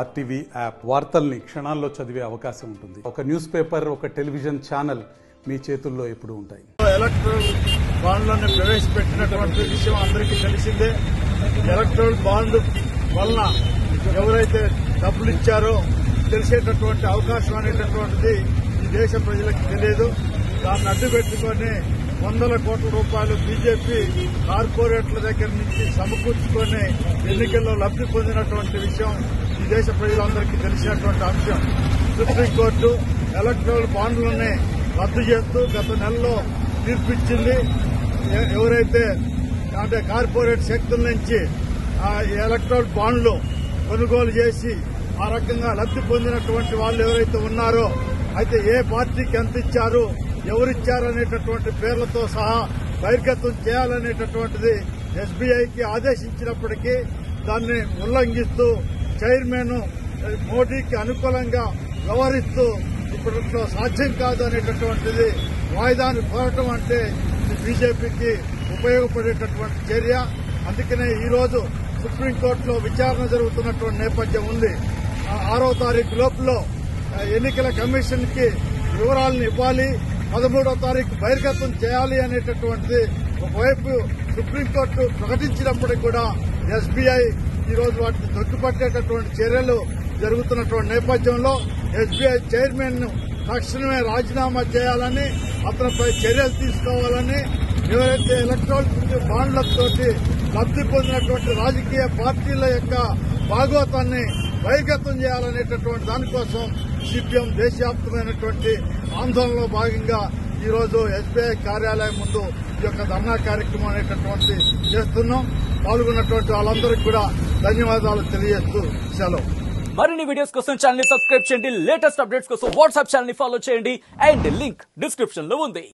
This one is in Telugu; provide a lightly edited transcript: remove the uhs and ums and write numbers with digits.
ఆర్టీవీ యాప్ వార్తల్ని క్షణాల్లో చదివే అవకాశం ఉంటుంది. ఒక న్యూస్ పేపర్, ఒక టెలివిజన్ ఛానల్ మీ చేతుల్లో ఎప్పుడూ ఉంటాయి. ఎలక్ట్రల్ బాండ్లను ప్రవేశపెట్టినటువంటి విషయం అందరికీ తెలిసిందే. ఎలక్ట్రల్ బాండ్ వలన ఎవరైతే డబ్బులు ఇచ్చారో తెలిసేటటువంటి అవకాశం అనేటటువంటిది ఈ దేశ ప్రజలకు తెలియదు. దాన్ని అడ్డు పెట్టుకుని వందల కోట్ల రూపాయలు బీజేపీ కార్పొరేట్ల దగ్గర నుంచి సమకూర్చుకొని ఎన్నికల్లో లబ్ది పొందినటువంటి విషయం ఈ దేశ ప్రజలందరికీ తెలిసినటువంటి అంశం. సుప్రీంకోర్టు ఎలక్ట్రల్ బాండ్లని రద్దు చేస్తూ గత నెలలో తీర్పిచ్చింది. ఎవరైతే అంటే కార్పొరేట్ శక్తుల నుంచి ఎలక్ట్రల్ బాండ్లు కొనుగోలు చేసి ఆ రకంగా లబ్ది పొందినటువంటి వాళ్ళు ఎవరైతే ఉన్నారో అయితే ఏ పార్టీకి ఎంత ఇచ్చారు, ఎవరిచ్చారు అనేటటువంటి పేర్లతో సహా బహిర్గతం చేయాలనేటటువంటిది ఎస్బీఐకి ఆదేశించినప్పటికీ దాన్ని ఉల్లంఘిస్తూ చైర్మన్ మోడీకి అనుకూలంగా వ్యవహరిస్తూ ఇప్పట్లో సాధ్యం కాదు అనేటటువంటిది వాయిదాను కోరటం అంటే బీజేపీకి ఉపయోగపడేటటువంటి చర్య. అందుకనే ఈ రోజు సుప్రీంకోర్టులో విచారణ జరుగుతున్నటువంటి నేపథ్యం ఉంది. 6వ తారీఖు లోపల ఎన్నికల కమిషన్ కి వివరాలను ఇవ్వాలి, 13వ తారీఖు బహిర్గతం చేయాలి అనేటటువంటిది ఒకవైపు సుప్రీంకోర్టు ప్రకటించినప్పటికీ కూడా ఎస్బీఐ ఈ రోజు వాటిని తొక్కిపట్టేటటువంటి చర్యలు జరుగుతున్నటువంటి నేపథ్యంలో ఎస్బీఐ చైర్మన్ తక్షణమే రాజీనామా చేయాలని, అతనిపై చర్యలు తీసుకోవాలని, ఎవరైతే ఎలక్ట్రల్ బాండ్లతోటి లబ్ది పొందినటువంటి రాజకీయ పార్టీల యొక్క భాగోతాన్ని బహిర్గతం చేయాలనేటటువంటి దానికోసం సిపిఎం దేశవ్యాప్తమైనటువంటి ఆందోళనలో భాగంగా ఈ రోజు ఎస్బీఐ కార్యాలయం ముందు ఈ యొక్క ధర్నా కార్యక్రమం అనేటటువంటి చేస్తున్నాం. పాల్గొన్నటువంటి వాళ్ళందరికీ కూడా ధన్యవాదాలు తెలియజేస్తూ సెలవు. మరిన్ని వీడియోస్ కోసం ఛానల్ ని సబ్స్క్రైబ్ చేయండి. లేటెస్ట్ అప్డేట్స్ కోసం వాట్సాప్ ఛానల్ ని ఫాలో చేయండి. అండ్ లింక్ డిస్క్రిప్షన్ లో ఉంది.